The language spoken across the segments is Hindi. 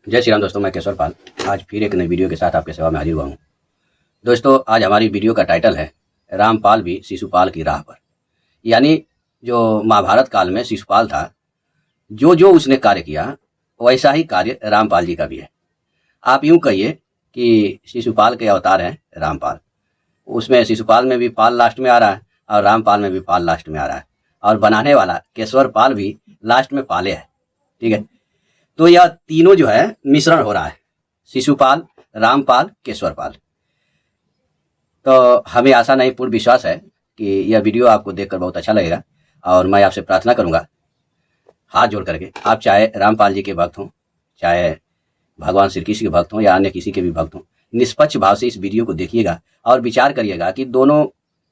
जय श्री राम दोस्तों, मैं केशवर पाल आज फिर एक नई वीडियो के साथ आपके सेवा में हाजिर हुआ हूँ। दोस्तों, आज हमारी वीडियो का टाइटल है रामपाल भी शिशुपाल की राह पर। यानी जो महाभारत काल में शिशुपाल था, जो जो उसने कार्य किया वैसा ही कार्य रामपाल जी का भी है। आप यूँ कहिए कि शिशुपाल के अवतार हैं रामपाल। उसमें शिशुपाल में भी पाल लास्ट में आ रहा है और रामपाल में भी पाल लास्ट में आ रहा है, और बनाने वाला केशवर पाल भी लास्ट में पाले है। ठीक है, तो यह तीनों जो है मिश्रण हो रहा है, शिशुपाल, रामपाल, केशवर पाल। तो हमें आशा नहीं पूर्ण विश्वास है कि यह वीडियो आपको देखकर बहुत अच्छा लगेगा, और मैं आपसे प्रार्थना करूंगा हाथ जोड़ करके, आप चाहे रामपाल जी के भक्त हों, चाहे भगवान श्री कृष्ण के भक्त हों या अन्य किसी के भी भक्त हों, निष्पक्ष भाव से इस वीडियो को देखिएगा और विचार करिएगा कि दोनों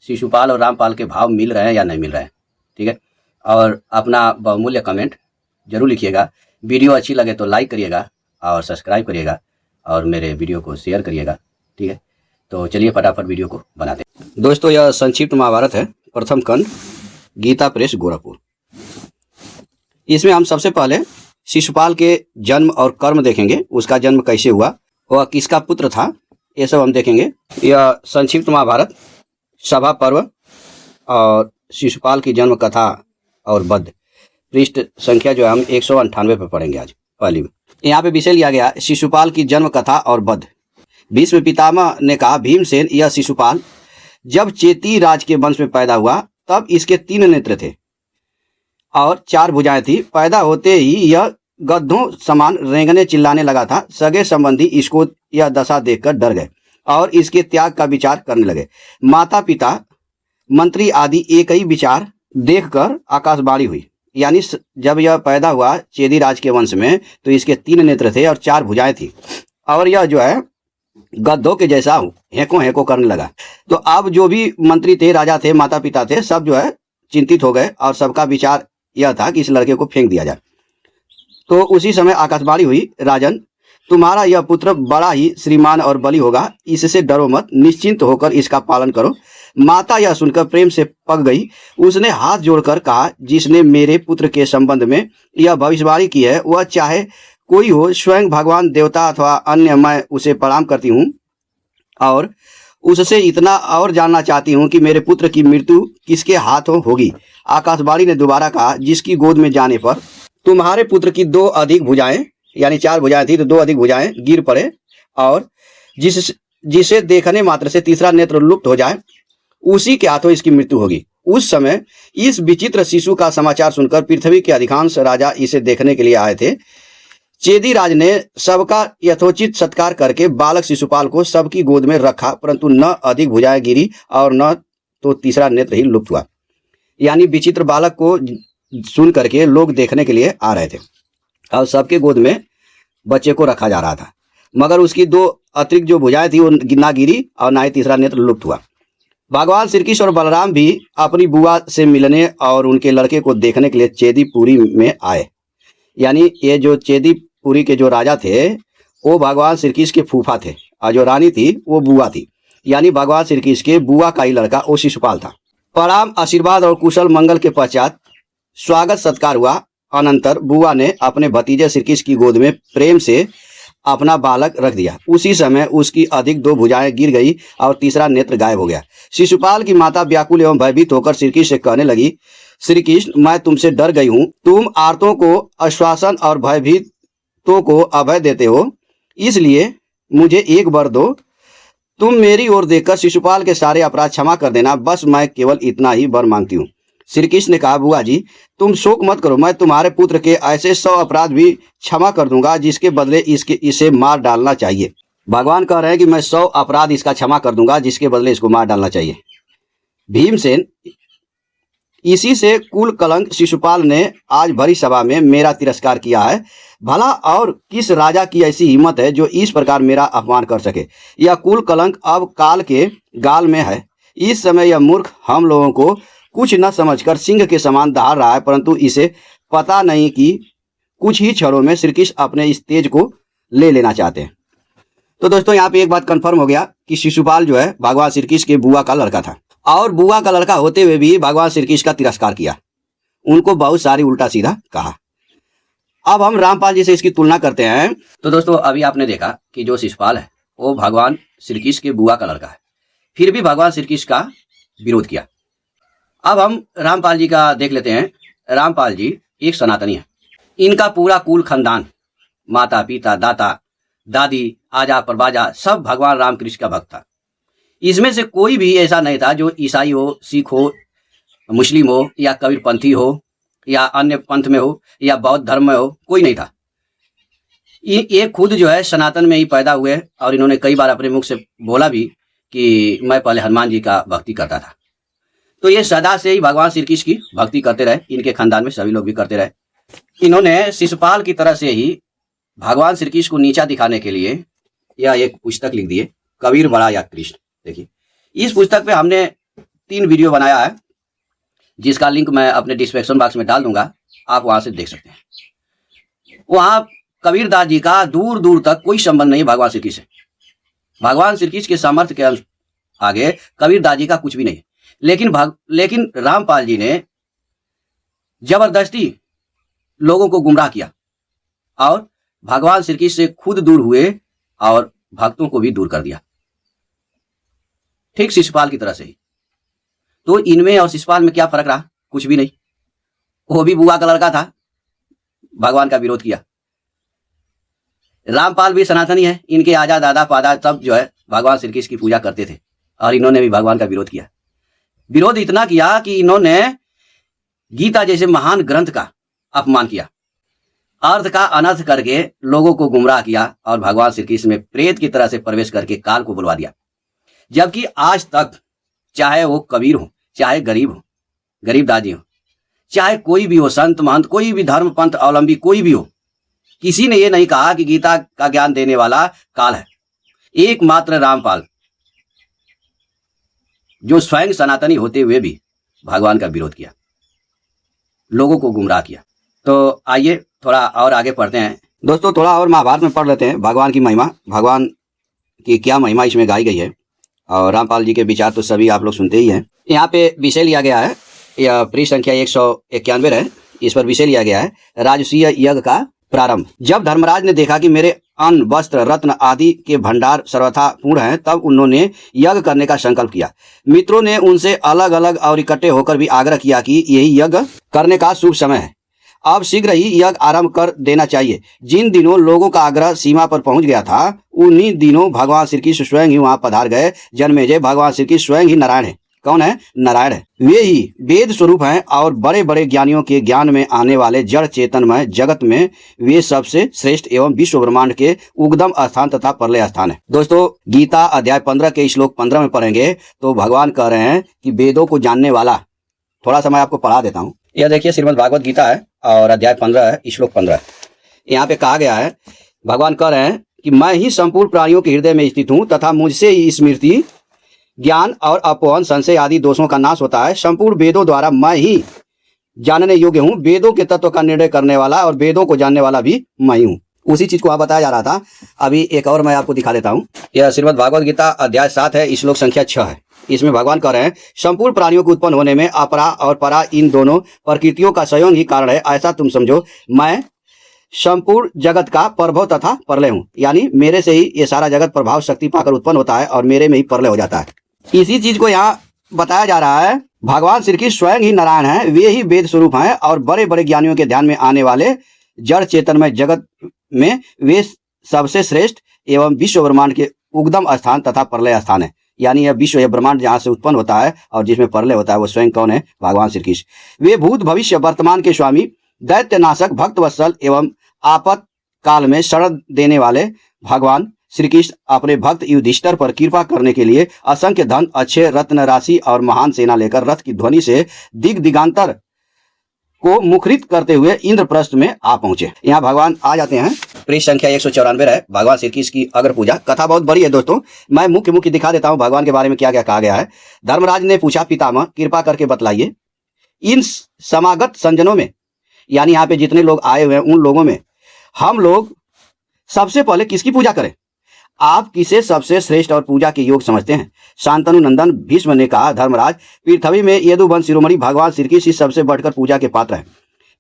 शिशुपाल और रामपाल के भाव मिल रहे हैं या नहीं मिल रहे हैं। ठीक है, और अपना बहुमूल्य कमेंट जरूर लिखिएगा। वीडियो अच्छी लगे तो लाइक करिएगा और सब्सक्राइब करिएगा और मेरे वीडियो को शेयर करिएगा। ठीक है, तो चलिए फटाफट वीडियो को बनाते हैं। दोस्तों, यह संक्षिप्त महाभारत है, प्रथम खंड, गीता प्रेस गोरखपुर। इसमें हम सबसे पहले शिशुपाल के जन्म और कर्म देखेंगे, उसका जन्म कैसे हुआ, वह किसका पुत्र था, ये सब हम देखेंगे। यह संक्षिप्त महाभारत, सभा पर्व और शिशुपाल की जन्म कथा और वध। पृष्ठ संख्या जो है हम 198 पे पढ़ेंगे आज पहली में। यहाँ पे विषय लिया गया शिशुपाल की जन्म कथा और वध। भीष्म पितामह ने कहा, भीमसेन, यह शिशुपाल जब चेती राज के वंश में पैदा हुआ तब इसके 3 नेत्र थे और 4 भुजाएं थी। पैदा होते ही यह गद्धों समान रेंगने चिल्लाने लगा था। सगे संबंधी इसको यह दशा देखकर डर गए और इसके त्याग का विचार करने लगे। माता पिता मंत्री आदि एक ही विचार देखकर आकाशवाणी हुई। यानी जब यह पैदा हुआ चेदी राज के वंश में तो इसके 3 नेत्र थे और 4 भुजाएं थी, और यह जो है गद्धों के जैसा हेको हेको करने लगा। तो अब जो भी मंत्री थे, राजा थे, माता पिता थे, सब जो है चिंतित हो गए और सबका विचार यह था कि इस लड़के को फेंक दिया जाए। तो उसी समय आकाशवाणी हुई, राजन, तुम्हारा यह पुत्र बड़ा ही श्रीमान और बली होगा, इससे डरो मत, निश्चिंत होकर इसका पालन करो। माता यह सुनकर प्रेम से पक गई। उसने हाथ जोड़कर कहा, जिसने मेरे पुत्र के संबंध में यह भविष्यवाणी की है वह चाहे कोई हो, स्वयं भगवान, देवता अथवा अन्य, मैं उसे प्रणाम करती हूँ और उससे इतना और जानना चाहती हूँ कि मेरे पुत्र की मृत्यु किसके हाथों होगी। आकाशवाणी ने दोबारा कहा, जिसकी गोद में जाने पर तुम्हारे पुत्र की 2 अधिक भुजाएं, यानी 4 भुजाएं थी तो 2 अधिक भुजाएं गिर पड़े और जिसे देखने मात्र से तीसरा नेत्र लुप्त हो जाए, उसी के हाथों इसकी मृत्यु होगी। उस समय इस विचित्र शिशु का समाचार सुनकर पृथ्वी के अधिकांश राजा इसे देखने के लिए आए थे। चेदी राज ने सबका यथोचित सत्कार करके बालक शिशुपाल को सबकी गोद में रखा, परंतु न अधिक भुजाएं गिरी और न तो तीसरा नेत्र ही लुप्त हुआ। यानी विचित्र बालक को सुन करके लोग देखने के लिए आ रहे थे और सबके गोद में बच्चे को रखा जा रहा था, मगर उसकी 2 अतिरिक्त जो भुजाएं थी वो ना गिरी और ना ही तीसरा नेत्र लुप्त हुआ। भगवान श्री कृष्ण और बलराम भी अपनी बुआ से मिलने और उनके लड़के को देखने के लिए चेदीपुरी में आए। यानी ये जो चेदीपुरी के जो राजा थे वो भगवान श्री कृष्ण के फूफा थे और जो रानी थी वो बुआ थी। यानी भगवान श्री कृष्ण के बुआ का ही लड़का वो शिशुपाल था। प्रणाम, आशीर्वाद और कुशल मंगल के पश्चात स्वागत सत्कार हुआ। अनंतर बुआ ने अपने भतीजे श्री कृष्ण की गोद में प्रेम से अपना बालक रख दिया। उसी समय उसकी अधिक 2 भुजाएं गिर गई और तीसरा नेत्र गायब हो गया। शिशुपाल की माता व्याकुल एवं भयभीत होकर श्री कृष्ण से कहने लगी, श्री कृष्ण, मैं तुमसे डर गई हूँ। तुम आर्तों को आश्वासन और भयभीतों को अभय देते हो, इसलिए मुझे एक वर दो। तुम मेरी ओर देखकर शिशुपाल के सारे अपराध क्षमा कर देना, बस मैं केवल इतना ही वर मांगती हूँ। श्री कृष्ण ने कहा, बुआ जी, तुम शोक मत करो, मैं तुम्हारे पुत्र के ऐसे 100 अपराध भी क्षमा कर दूंगा जिसके बदले इसे मार डालना चाहिए। भगवान कह रहे हैं कि मैं 100 अपराध इसका क्षमा कर दूंगा जिसके बदले इसको मार डालना चाहिए। भीमसेन, इसी से कुल कलंक शिशुपाल ने आज भरी सभा में मेरा तिरस्कार किया है। भला और किस राजा की ऐसी हिम्मत है जो इस प्रकार मेरा अपमान कर सके। यह कुल कलंक अब काल के गाल में है। इस समय यह मूर्ख हम लोगों को कुछ न समझकर सिंह के समान दहाड़ रहा है, परंतु इसे पता नहीं कि कुछ ही क्षणों में श्री कृष्ण अपने इस तेज को ले लेना चाहते हैं। तो दोस्तों, यहाँ पे एक बात कंफर्म हो गया कि शिशुपाल जो है भगवान श्री कृष्ण के बुआ का लड़का था, और बुआ का लड़का होते हुए भी भगवान श्री कृष्ण का तिरस्कार किया, उनको बहुत सारी उल्टा सीधा कहा। अब हम रामपाल जी से इसकी तुलना करते हैं। तो दोस्तों अभी आपने देखा कि जो शिशुपाल है वो भगवान श्री कृष्ण के बुआ का लड़का है, फिर भी भगवान श्री कृष्ण का विरोध किया। अब हम रामपाल जी का देख लेते हैं। रामपाल जी एक सनातनी है। इनका पूरा कुल खानदान, माता पिता दाता दादी आजा परबाजा सब भगवान रामकृष्ण का भक्त था। इसमें से कोई भी ऐसा नहीं था जो ईसाई हो, सिख हो, मुस्लिम हो या कबीरपंथी हो या अन्य पंथ में हो या बौद्ध धर्म में हो, कोई नहीं था। ये खुद जो है सनातन में ही पैदा हुए और इन्होंने कई बार अपने मुख से बोला भी कि मैं पहले हनुमान जी का भक्ति करता था। तो ये सदा से ही भगवान श्री कृष्ण की भक्ति करते रहे। इनके खानदान में सभी लोग भी करते रहे। इन्होंने शिशुपाल की तरह से ही भगवान श्री कृष्ण को नीचा दिखाने के लिए यह एक पुस्तक लिख दी है, कबीर बड़ा या कृष्ण। देखिए इस पुस्तक पे हमने 3 वीडियो बनाया है, जिसका लिंक मैं अपने डिस्क्रिप्शन बॉक्स में डाल दूंगा, आप वहां से देख सकते हैं। वहां कबीरदास जी का दूर दूर तक कोई संबंध नहीं भगवान श्री कृष्ण से। भगवान श्री कृष्ण के सामर्थ्य के आगे कबीरदास जी का कुछ भी नहीं। लेकिन रामपाल जी ने जबरदस्ती लोगों को गुमराह किया और भगवान श्री कृष्ण से खुद दूर हुए और भक्तों को भी दूर कर दिया, ठीक शिशुपाल की तरह से ही। तो इनमें और शिशुपाल में क्या फर्क रहा? कुछ भी नहीं। वो भी बुआ का लड़का था, भगवान का विरोध किया। रामपाल भी सनातनी है। इनके आजा दादा पादा सब जो है भगवान श्री कृष्ण की पूजा करते थे और इन्होंने भी भगवान का विरोध किया। विरोध इतना किया कि इन्होंने गीता जैसे महान ग्रंथ का अपमान किया, अर्थ का अनर्थ करके लोगों को गुमराह किया और भगवान श्री कृष्ण में प्रेत की तरह से प्रवेश करके काल को बुलवा दिया। जबकि आज तक चाहे वो कबीर हो, चाहे गरीब दादी हो, चाहे कोई भी हो, संत महंत, कोई भी धर्म पंथ अवलंबी कोई भी हो, किसी ने ये नहीं कहा कि गीता का ज्ञान देने वाला काल है। एकमात्र रामपाल जो स्वयं सनातनी होते हुए भी भगवान का विरोध किया, लोगों को गुमराह किया। तो आइए थोड़ा और आगे पढ़ते हैं दोस्तों, थोड़ा और महाभारत में पढ़ लेते हैं भगवान की महिमा, भगवान की क्या महिमा इसमें गाई गई है। और रामपाल जी के विचार तो सभी आप लोग सुनते ही हैं। यहाँ पे विषय लिया गया है, यह पृष्ठ संख्या 191 है। इस पर विषय लिया गया है राजसूय यज्ञ का प्रारंभ। जब धर्मराज ने देखा कि मेरे अन्न वस्त्र रत्न आदि के भंडार सर्वथा पूर्ण हैं, तब उन्होंने यज्ञ करने का संकल्प किया। मित्रों ने उनसे अलग अलग और इकट्ठे होकर भी आग्रह किया कि यही यज्ञ करने का शुभ समय है, अब शीघ्र ही यज्ञ आरंभ कर देना चाहिए। जिन दिनों लोगों का आग्रह सीमा पर पहुंच गया था, उन्हीं दिनों भगवान श्री कृष्ण स्वयं ही वहां पधार गए। जन्मेजय भगवान श्री कृष्ण स्वयं ही नारायण है। कौन है? नारायण है। वे ही वेद स्वरूप हैं और बड़े बड़े ज्ञानियों के ज्ञान में आने वाले जड़ चेतनमय जगत में वे सबसे श्रेष्ठ एवं विश्व ब्रह्मांड के उगम स्थान तथा प्रलय स्थान है। दोस्तों गीता अध्याय 15 के श्लोक 15 में पढ़ेंगे तो भगवान कह रहे हैं कि वेदों को जानने वाला, थोड़ा सा मैं आपको पढ़ा देता हूँ। यह देखिए श्रीमद् भागवत गीता है और अध्याय 15 है, श्लोक 15। यहाँ पे कहा गया है, भगवान कह रहे हैं कि मैं ही संपूर्ण प्राणियों के हृदय में स्थित हूँ तथा मुझसे ही स्मृति ज्ञान और अपोहन संशय आदि दोषों का नाश होता है। संपूर्ण वेदों द्वारा मैं ही जानने योग्य हूँ। वेदों के तत्व का निर्णय करने वाला और वेदों को जानने वाला भी मैं ही हूँ। उसी चीज को वहां बताया जा रहा था। अभी एक और मैं आपको दिखा देता हूँ। यह श्रीमद् भागवत गीता अध्याय 7 है, श्लोक संख्या 6 है। इसमें भगवान कह रहे हैं, संपूर्ण प्राणियों के उत्पन्न होने में अपरा और परा इन दोनों प्रकृतियों का संयोग ही कारण है, ऐसा तुम समझो। मैं संपूर्ण जगत का प्रभव तथा प्रलय हूँ, यानी मेरे से ही ये सारा जगत प्रभाव शक्ति पाकर उत्पन्न होता है और मेरे में ही प्रलय हो जाता है। इसी चीज को यहाँ बताया जा रहा है। भगवान श्री कृष्ण स्वयं ही नारायण है, वे ही वेद स्वरूप हैं और बड़े बड़े ज्ञानियों के ध्यान में आने वाले जड़ चेतनमय जगत में वे सबसे श्रेष्ठ एवं विश्व ब्रह्मांड के उगम स्थान तथा प्रलय स्थान है। यानी यह विश्व या ब्रह्मांड जहाँ से उत्पन्न होता है और जिसमें प्रलय होता है वो स्वयं कौन है? भगवान श्री कृष्ण। वे भूत भविष्य वर्तमान के स्वामी, दैत्य नाशक, भक्त वत्सल एवं आपत काल में शरण देने वाले भगवान श्री कृष्ण अपने भक्त युधिष्ठिर पर कृपा करने के लिए असंख्य धन, अच्छे रत्न राशि और महान सेना लेकर रथ की ध्वनि से दिगांतर को मुखरित करते हुए इंद्रप्रस्थ में आ पहुंचे। यहाँ भगवान आ जाते हैं। पृष्ठ संख्या 194 है, भगवान श्री कृष्ण की अग्र पूजा। कथा बहुत बड़ी है दोस्तों, मैं मुख्य दिखा देता हूँ भगवान के बारे में क्या क्या कहा गया है। धर्मराज ने पूछा, पितामह कृपा करके बतलाइए, इन समागत संजनों में, यानी यहाँ पे जितने लोग आए हुए हैं उन लोगों में हम लोग सबसे पहले किसकी पूजा करें? आप किसे सबसे श्रेष्ठ और पूजा के योग समझते हैं? शांतनु नंदन भीष्म ने कहा, धर्मराज, पृथ्वी में यदुवंश शिरोमणि भगवान श्री कृष्ण सबसे बढ़कर पूजा के पात्र हैं।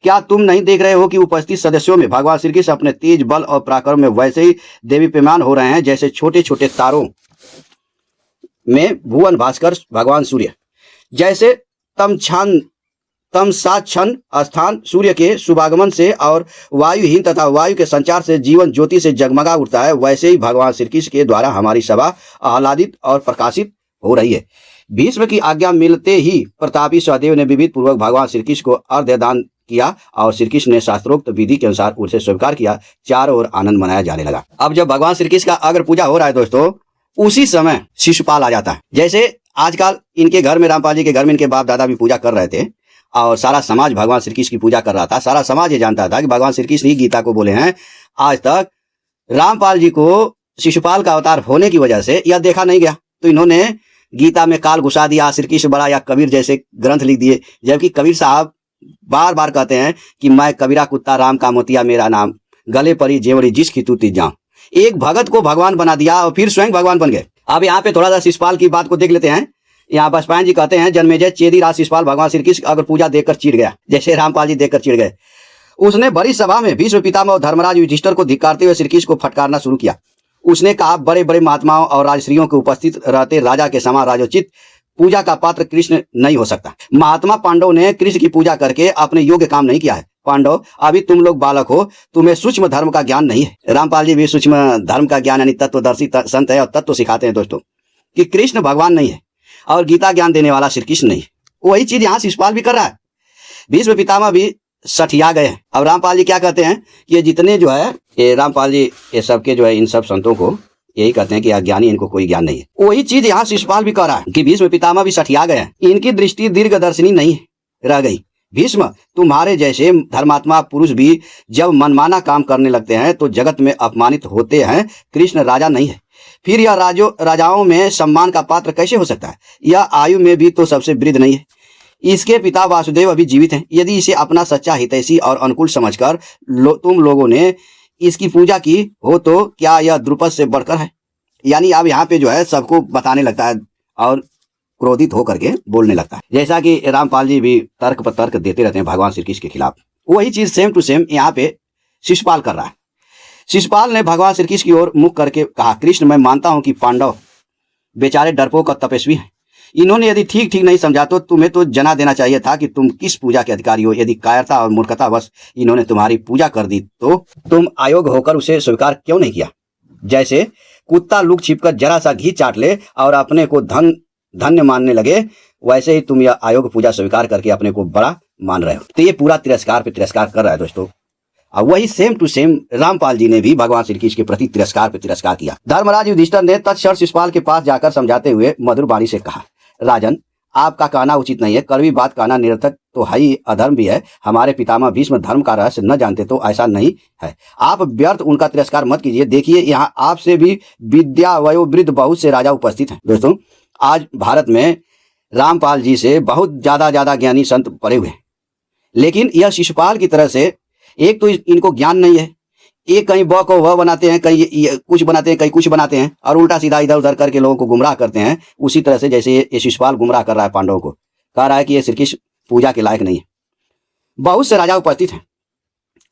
क्या तुम नहीं देख रहे हो कि उपस्थित सदस्यों में भगवान श्री कृष्ण अपने तेज बल और पराक्रम में वैसे ही देदीप्यमान हो रहे हैं जैसे छोटे छोटे तारों में भुवन भास्कर भगवान सूर्य। जैसे तम सात क्षण स्थान सूर्य के शुभागमन से और वायुहीन तथा वायु के संचार से जीवन ज्योति से जगमगा उठता है, वैसे ही भगवान श्री कृष्ण के द्वारा हमारी सभा आह्लादित और प्रकाशित हो रही है। भीष्म की आज्ञा मिलते ही प्रतापी सहदेव ने विविध पूर्वक भगवान श्री कृष्ण को अर्घ्य दान किया और श्री कृष्ण ने शास्त्रोक्त विधि के अनुसार उसे स्वीकार किया। चारों ओर आनंद मनाया जाने लगा। अब जब भगवान श्री कृष्ण का अग्र पूजा हो रहा है दोस्तों, उसी समय शिशुपाल आ जाता है। जैसे आजकल इनके घर में, रामपाल जी के घर में इनके बाप दादा भी पूजा कर रहे थे और सारा समाज भगवान श्री कृष्ण की पूजा कर रहा था। सारा समाज ये जानता था कि भगवान श्री कृष्ण ही गीता को बोले हैं। आज तक रामपाल जी को शिशुपाल का अवतार होने की वजह से यह देखा नहीं गया, तो इन्होंने गीता में काल घुसा दिया, श्री कृष्ण बड़ा या कबीर जैसे ग्रंथ लिख दिए। जबकि कबीर साहब बार बार कहते हैं कि मैं कबीरा कुत्ता राम का मोतिया मेरा नाम, गले परी जेवड़ी जिसकी तू तीज जाऊं। एक भगत को भगवान बना दिया और फिर स्वयं भगवान बन गए। अब यहाँ पे थोड़ा सा शिशुपाल की बात को देख लेते हैं। यहाँ बसपायन जी कहते हैं, जन्मेजय चेदी राज शिशुपाल भगवान श्री कृष्ण अगर पूजा देखकर चिढ़ गया, जैसे रामपाल जी देखकर चिढ़ गए। उसने बड़ी सभा में भीष्म पितामह और धर्मराज युधिष्ठिर को धिक्कारते हुए श्री कृष्ण को फटकारना शुरू किया। उसने कहा, बड़े बड़े महात्माओं और राजश्रियों के उपस्थित रहते राजा के समान राजोचित पूजा का पात्र कृष्ण नहीं हो सकता। महात्मा पांडव ने कृष्ण की पूजा करके अपने योग्य काम नहीं किया है। पांडव, अभी तुम लोग बालक हो, तुम्हें सूक्ष्म धर्म का ज्ञान नहीं है। रामपाल जी भी सूक्ष्म धर्म का ज्ञान यानी तत्वदर्शी संत है और तत्व सिखाते हैं दोस्तों कि कृष्ण भगवान नहीं है और गीता ज्ञान देने वाला श्री कृष्ण नहीं है। वही चीज यहाँ शिशुपाल भी कर रहा है। भीष्म पितामह भी सठिया गए हैं। अब रामपाल जी क्या कहते हैं कि ये जितने जो है, ये रामपाल जी ये सबके जो है, इन सब संतों को यही कहते हैं कि अज्ञानी, इनको कोई ज्ञान नहीं है। वही चीज यहाँ शिशुपाल भी कह रहा है कि भीष्म पितामह भी सठिया गए हैं। इनकी दृष्टि दीर्घदर्शिनी नहीं रह गई। भीष्म, तुम्हारे जैसे धर्मात्मा पुरुष भी जब मनमाना काम करने लगते हैं तो जगत में अपमानित होते हैं। कृष्ण राजा नहीं है, फिर यह राजाओं में सम्मान का पात्र कैसे हो सकता है? यह आयु में भी तो सबसे वृद्ध नहीं है। इसके पिता वासुदेव अभी जीवित हैं। यदि इसे अपना सच्चा हितैषी और अनुकूल समझकर तुम लोगों ने इसकी पूजा की हो तो क्या यह द्रुपद से बढ़कर है? यानी अब यहाँ पे जो है सबको बताने लगता है और क्रोधित होकर के बोलने लगता है। जैसा कि रामपाल जी भी तर्क पर तर्क देते रहते हैं भगवान श्री कृष्ण के खिलाफ, वही चीज सेम टू सेम यहाँ पे शिशुपाल कर रहा है। शिशुपाल ने भगवान श्री कृष्ण की ओर मुख करके कहा, कृष्ण, मैं मानता हूं कि पांडव बेचारे डरपोक और तपस्वी हैं। इन्होंने यदि ठीक नहीं समझा तो तुम्हें तो जना देना चाहिए था कि तुम किस पूजा के अधिकारी हो। यदि कायरता और मूर्खता बस इन्होंने तुम्हारी पूजा कर दी तो तुम अयोग्य होकर उसे स्वीकार क्यों नहीं किया? जैसे कुत्ता लुक छिपकर जरा सा घी चाट ले और अपने को धन्य मानने लगे, वैसे ही तुम यह अयोग्य पूजा स्वीकार करके अपने को बड़ा मान रहे हो। तो ये पूरा तिरस्कार पे तिरस्कार कर रहा है दोस्तों। और वही same to same Rampal ji ने भी भगवान श्री कृष्ण के प्रति तिरस्कार पे तिरस्कार किया। धर्मराज युधिष्ठिर ने तत्क्षण शिशुपाल के पास जाकर समझाते हुए मधुर वाणी से कहा, राजन, आपका कहना उचित नहीं है। कड़वी बात कहना निरर्थक तो है ही, अधर्म भी है। हमारे पितामह भीष्म धर्म का रहस्य न जानते तो ऐसा नहीं है। आप व्यर्थ उनका तिरस्कार मत कीजिए। देखिए, यहाँ आपसे भी विद्या वयोवृद्ध बहुत से राजा उपस्थित हैं। दोस्तों, आज भारत में रामपाल जी से बहुत ज्यादा ज्ञानी संत पड़े हुए हैं, लेकिन यह शिशुपाल की तरह से एक तो इनको ज्ञान नहीं है, एक कहीं ब को वह बनाते हैं, कहीं कुछ बनाते हैं, कहीं कुछ बनाते हैं और उल्टा सीधा इधर उधर करके लोगों को गुमराह करते हैं। उसी तरह से जैसे ये शिशुपाल गुमराह कर रहा है पांडवों को, कह रहा है कि ये श्री कृष्ण पूजा के लायक नहीं है। बहुत से राजा उपस्थित हैं,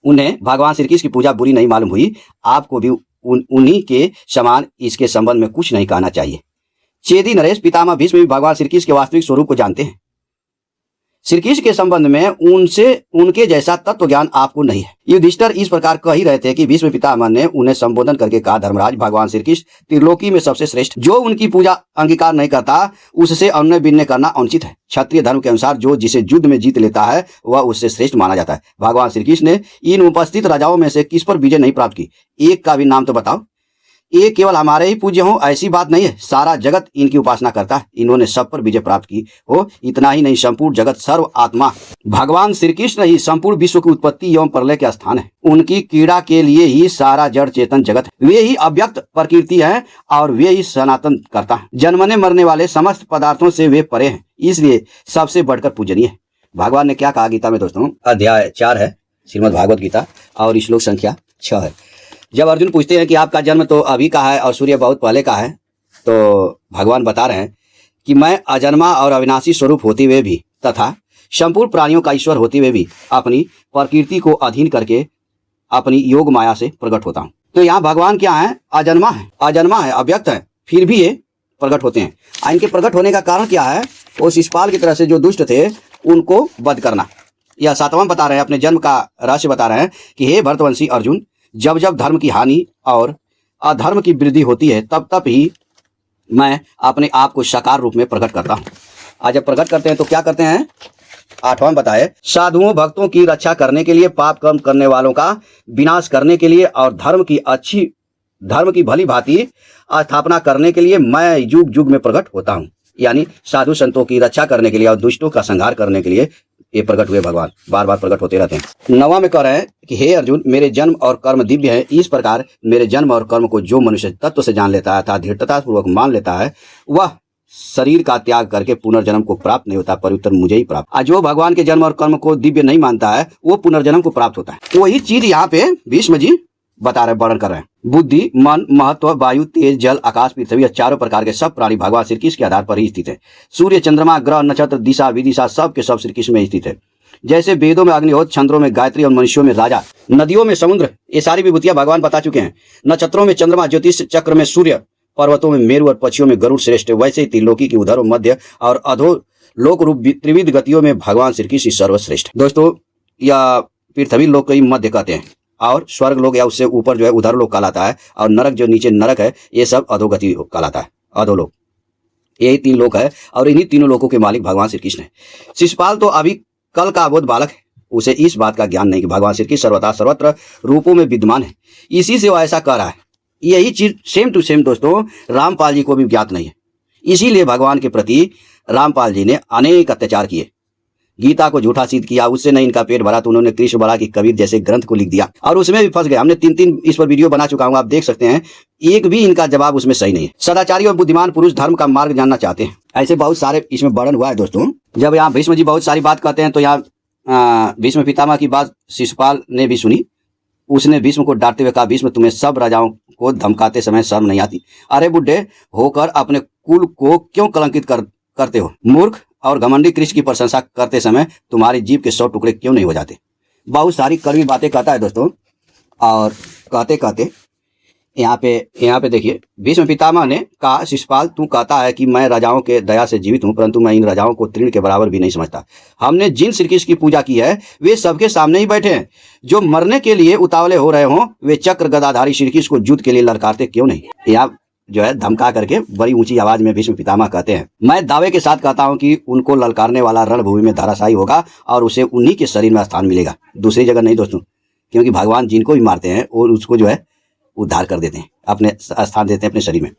उन्हें भगवान श्री कृष्ण की पूजा बुरी नहीं मालूम हुई। आपको भी उन्हीं के समान इसके संबंध में कुछ नहीं कहना चाहिए। चेदी नरेश पितामह भीष्म भी भगवान श्री कृष्ण के वास्तविक स्वरूप को जानते हैं। श्री कृष्ण के संबंध में उनके जैसा तत्व ज्ञान आपको नहीं है। युधिष्ठिर इस प्रकार कह ही रहे थे कि भीष्म पितामह ने उन्हें संबोधन करके कहा, धर्मराज, भगवान श्री कृष्ण त्रिलोकी में सबसे श्रेष्ठ। जो उनकी पूजा अंगीकार नहीं करता उससे अन्य विनय करना अनुचित है। क्षत्रिय धर्म के अनुसार जो जिसे युद्ध में जीत लेता है वह उससे श्रेष्ठ माना जाता है। भगवान श्री कृष्ण ने इन उपस्थित राजाओं में से किस पर विजय नहीं प्राप्त की? एक का भी नाम तो बताओ। ये केवल हमारे ही पूज्य हो ऐसी बात नहीं है, सारा जगत इनकी उपासना करता है। इन्होंने सब पर विजय प्राप्त की हो। इतना ही नहीं, संपूर्ण जगत सर्व आत्मा भगवान श्री कृष्ण ही संपूर्ण विश्व की उत्पत्ति एवं प्रलय के स्थान है। उनकी क्रीड़ा के लिए ही सारा जड़ चेतन जगत है। वे ही अव्यक्त प्रकृति है और वे ही सनातन करता है। जन्मने मरने वाले समस्त पदार्थों से वे परे हैं, इसलिए सबसे बढ़कर पूजनीय है। भगवान ने क्या कहा गीता में दोस्तों? अध्याय 4 है श्रीमद् भागवत गीता और श्लोक संख्या 6 है। जब अर्जुन पूछते हैं कि आपका जन्म तो अभी का है और सूर्य बहुत पहले का है, तो भगवान बता रहे हैं कि मैं अजन्मा और अविनाशी स्वरूप होते हुए भी तथा संपूर्ण प्राणियों का ईश्वर होते हुए भी अपनी प्रकृति को अधीन करके अपनी योग माया से प्रकट होता हूँ। तो यहाँ भगवान क्या है? अजन्मा है, अव्यक्त है, फिर भी ये प्रकट होते हैं। इनके प्रकट होने का कारण क्या है? वो शिशुपाल की तरह से जो दुष्ट थे उनको वध करना। यह 7वां बता रहे हैं, अपने जन्म का रहस्य बता रहे हैं कि हे भरतवंशी अर्जुन, जब जब धर्म की हानि और अधर्म की वृद्धि होती है तब तब ही मैं अपने आप को साकार रूप में प्रकट करता हूँ। आज जब प्रकट करते हैं तो क्या करते हैं? 8वां बताए, साधुओं भक्तों की रक्षा करने के लिए, पाप कर्म करने वालों का विनाश करने के लिए और धर्म की भली भांति स्थापना करने के लिए मैं युग युग में प्रकट होता हूँ। यानी साधु संतों की रक्षा करने के लिए और दुष्टों का संहार करने के लिए ये प्रकट हुए भगवान, बार बार प्रकट होते रहते हैं। 9वां में कह रहे हैं कि हे अर्जुन, मेरे जन्म और कर्म दिव्य है। इस प्रकार मेरे जन्म और कर्म को जो मनुष्य तत्व से जान लेता है अर्थात दृढ़ता पूर्वक मान लेता है, वह शरीर का त्याग करके पुनर्जन्म को प्राप्त नहीं होता, पर मुझे ही प्राप्त। जो भगवान के जन्म और कर्म को दिव्य नहीं मानता है वो पुनर्जन्म को प्राप्त होता है। वही चीज यहाँ पे भीष्म जी बता रहे, वर्णन कर रहे हैं। बुद्धि, मन, महत्व, वायु, तेज, जल, आकाश, पृथ्वी, चारों प्रकार के सब प्राणी भगवान श्री कृष्ण के आधार पर ही स्थित है। सूर्य, चंद्रमा, ग्रह, नक्षत्र, दिशा, विदिशा सब के सब श्री कृष्ण में स्थित है। जैसे वेदों में अग्निहोत्र, चंद्रों में गायत्री और मनुष्यों में राजा, नदियों में समुद्र, ये सारी विभूतियां भगवान बता चुके हैं। नक्षत्रों में चंद्रमा, ज्योतिष चक्र में सूर्य, पर्वतों में मेरु और पक्षियों में गरुड़ श्रेष्ठ, वैसे ही त्रिलोकी की उधर मध्य और अधो लोक रूप त्रिविध गतियों में भगवान श्री कृष्ण सर्वश्रेष्ठ। दोस्तों, यह पृथ्वी लोक को मध्य कहते हैं और स्वर्ग लोक या उससे ऊपर जो है उधर लोक कहलाता है, और नरक जो नीचे नरक है ये सब अधोगति कहलाता है, अधोलोक। यही 3 लोक है और इन्हीं तीनों लोकों के मालिक भगवान श्री कृष्ण है। शिशुपाल तो अभी कल का अबोध बालक है, उसे इस बात का ज्ञान नहीं कि भगवान श्री कृष्ण सर्वथा सर्वत्र रूपों में विद्यमान है, इसी से वो ऐसा कह रहा है। यही चीज सेम टू सेम दोस्तों रामपाल जी को भी ज्ञात नहीं है, इसीलिए भगवान के प्रति रामपाल जी ने अनेक अत्याचार किए, गीता को झूठा सिद्ध किया, उससे नहीं इनका पेट भरा तो उन्होंने कृष्ण बड़ा की कबीर जैसे ग्रंथ को लिख दिया और उसमें भी फंस गए। हमने 3 इस पर वीडियो बना चुका हूं, आप देख सकते हैं, एक भी इनका जवाब उसमें सही नहीं है। सदाचारी और बुद्धिमान पुरुष धर्म का मार्ग जानना चाहते हैं, ऐसे बहुत सारे इसमें वर्णन हुआ है दोस्तों। जब यहाँ भीष्म जी बहुत सारी बात कहते हैं तो यहाँ भीष्म पितामह की बात शिशुपाल ने भी सुनी। उसने भीष्म को डांटते हुए कहा, भीष्म तुम्हें सब राजाओं को धमकाते समय शर्म नहीं आती? अरे बुढ़े होकर अपने कुल को क्यों कलंकित करते हो? मूर्ख और घमंडी कृष्ण की प्रशंसा करते समय तुम्हारी जीभ के 100 टुकड़े क्यों नहीं हो जाते? बहुत सारी कड़वी बातें कहता है दोस्तों। और कहते कहते यहाँ पे देखिए, भीष्म पितामह ने कहा, शिशुपाल तू कहता है कि मैं राजाओं के दया से जीवित हूँ, परंतु मैं इन राजाओं को तृण के बराबर भी नहीं समझता। हमने जिन श्री कृष्ण की पूजा की है वे सबके सामने ही बैठे हैं। जो मरने के लिए उतावले हो रहे हों वे चक्र गदाधारी श्री कृष्ण को युद्ध के लिए ललकारते क्यों नहीं? यहाँ जो है धमका करके बड़ी ऊंची आवाज में भीष्म पितामह कहते हैं, मैं दावे के साथ कहता हूं कि उनको ललकारने वाला रणभूमि में धराशायी होगा और उसे उन्हीं के शरीर में स्थान मिलेगा, दूसरी जगह नहीं दोस्तों। क्योंकि भगवान जिनको भी मारते हैं और उसको जो है उद्धार कर देते हैं, अपने स्थान देते हैं अपने शरीर में।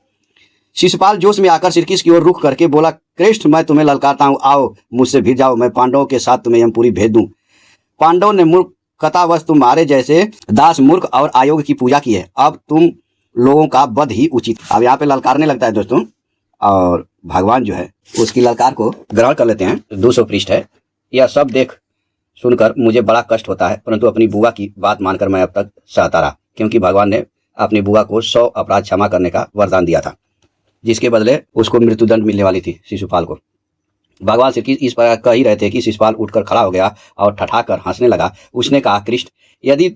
शिशुपाल जोश में आकर श्री कृष्ण की ओर रुख करके बोला, कृष्ण मैं तुम्हें ललकारता हूँ, आओ मुझसे भिड़ जाओ, मैं पांडवों के साथ तुम्हें यमपुरी भेज दूं। पांडवों ने मूर्खतावश तुम्हारे जैसे दास मूर्ख और आयोग की पूजा की है, अब तुम लोगों का वध ही उचित। अब यहाँ पे ललकारने लगता है दोस्तों और भगवान जो है उसकी ललकार को ग्रहण कर लेते हैं। 200 पृष्ठ है। यह सब देख सुनकर मुझे बड़ा कष्ट होता है, परंतु अपनी बुआ की बात मानकर मैं अब तक सहता रहा, क्योंकि भगवान ने अपनी बुआ को 100 अपराध क्षमा करने का वरदान दिया था, जिसके बदले उसको मृत्युदंड मिलने वाली थी शिशुपाल को। भगवान श्री कृष्ण इस प्रकार कह ही रहे थे कि शिशुपाल उठकर खड़ा हो गया और ठठाकर हंसने लगा। उसने कहा, कृष्ण यदि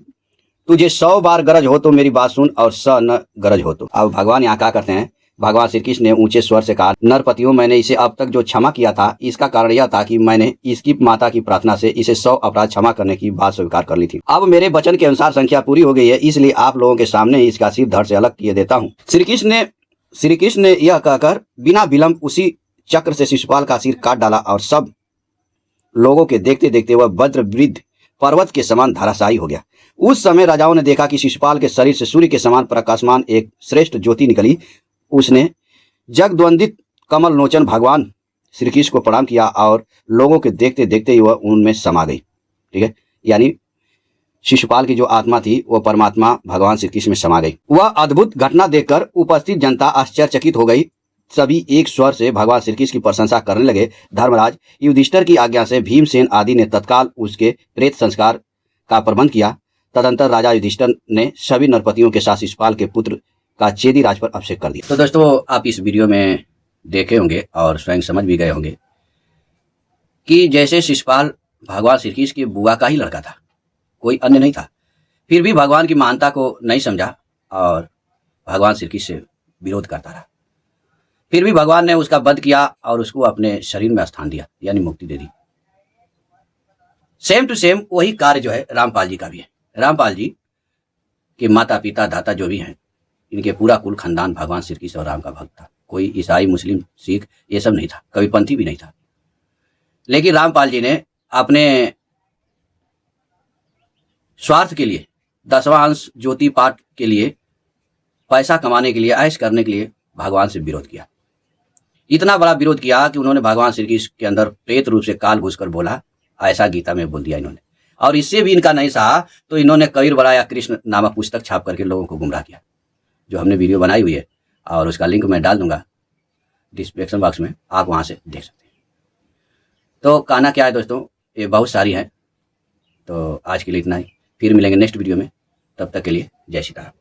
तुझे 100 बार गरज हो तो मेरी बात सुन और 100 न गरज हो तो। अब भगवान यहाँ क्या करते हैं, भगवान श्री कृष्ण ने ऊंचे स्वर से कहा, नरपतियों मैंने इसे अब तक जो क्षमा किया था इसका कारण यह था कि मैंने इसकी माता की प्रार्थना से इसे 100 अपराध क्षमा करने की बात स्वीकार कर ली थी। अब मेरे वचन के अनुसार संख्या पूरी हो गई है, इसलिए आप लोगों के सामने इसका सिर धड़ से अलग किए देता हूँ। श्री कृष्ण ने यह कहकर बिना विलंब उसी चक्र से शिशुपाल का सिर काट डाला और सब लोगों के देखते देखते वह वज्रवृद्ध पर्वत के समान धराशायी हो गया। उस समय राजाओं ने देखा कि शिशुपाल के शरीर से सूर्य के समान प्रकाशमान एक श्रेष्ठ ज्योति निकली। उसने जगद्वंदित कमल लोचन भगवान श्री कृष्ण को प्रणाम किया और लोगों के देखते देखते ही वह उनमें समा गई। ठीक है, यानी शिशुपाल की जो आत्मा थी वो परमात्मा भगवान श्री कृष्ण में समा गई। वह अद्भुत घटना देखकर उपस्थित जनता आश्चर्यचकित हो गई। सभी एक स्वर से भगवान श्री कृष्ण की प्रशंसा करने लगे। धर्मराज युधिष्ठिर की आज्ञा से भीमसेन आदि ने तत्काल उसके प्रेत संस्कार का प्रबंध किया। तदंतर राजा युधिष्ठिर ने सभी नरपतियों के साथ शिशुपाल के पुत्र का चेदी राज पर अभिषेक कर दिया। तो दोस्तों, आप इस वीडियो में देखे होंगे और स्वयं समझ भी गए होंगे कि जैसे शिशुपाल भगवान श्री कृष्ण की बुआ का ही लड़का था, कोई अन्य नहीं था। फिर भी भगवान की महानता को नहीं समझा और भगवान श्री कृष्ण से विरोध करता रहा। फिर भी भगवान ने उसका वध किया और उसको अपने शरीर में स्थान दिया, यानी मुक्ति दे दी। सेम टू सेम वही कार्य जो है रामपाल जी का भी है। रामपाल जी के माता पिता दाता जो भी हैं, इनके पूरा कुल खानदान भगवान श्री कृष्ण और राम का भक्त था। कोई ईसाई, मुस्लिम, सिख ये सब नहीं था, कविपंथी भी नहीं था। लेकिन रामपाल जी ने अपने स्वार्थ के लिए, 10वां अंश ज्योति पाठ के लिए, पैसा कमाने के लिए, ऐश करने के लिए भगवान से विरोध किया। इतना बड़ा विरोध किया कि उन्होंने भगवान श्री कृष्ण के अंदर प्रेत रूप से काल घुसकर बोला, ऐसा गीता में बोल दिया इन्होंने। और इससे भी इनका नहीं सहा तो इन्होंने कबीर बड़ाया कृष्ण नामक पुस्तक छाप करके लोगों को गुमराह किया, जो हमने वीडियो बनाई हुई है और उसका लिंक मैं डाल दूंगा डिस्क्रिप्शन बॉक्स में, आप वहां से देख सकते हैं। तो कहना क्या है दोस्तों, ये बहुत सारी है। तो आज के लिए इतना ही, फिर मिलेंगे नेक्स्ट वीडियो में। तब तक के लिए जय सीता राम।